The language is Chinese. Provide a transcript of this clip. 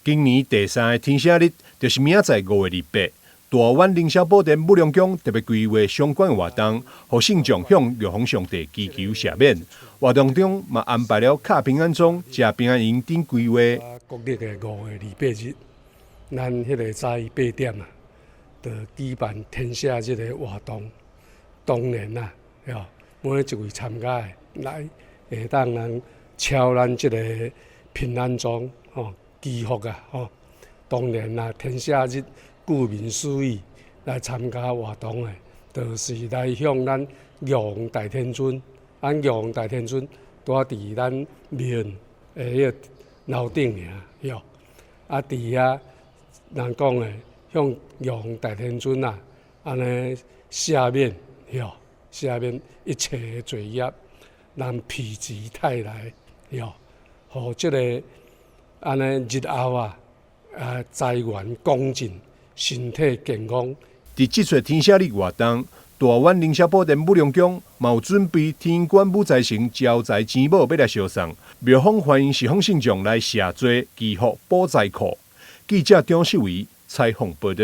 今年第3个天赦日就是明仔载5月28日。大湾凌霄宝殿武龙宫特别规划相关活动，让信众向玉皇上帝祈求赦免。活动中嘛安排了卡平安钟、食平安迎等规划。国历的5月28日，咱迄个早8点啊，就举办天赦日的活动。当然啦，每一位参加的来会当人敲咱这个平安钟，祈福啊，当然啦，天赦日。顾名思义，来参加活动的，就是来向咱玉皇大天尊。咱玉皇大天尊住伫咱庙的迄个楼顶尔，啊，伫遐人讲的向玉皇大天尊啊，安尼赦免，赦免一切的罪业，让否极泰来，互即个安尼日后啊，财源广进。身体健康。伫即出天赦日活动，大湾凌霄宝殿武龙宫嘛有准备天官武财神招财钱宝要来烧送，庙方欢迎四方信众来谢罪祈福保财库。记者张世伟采访报道。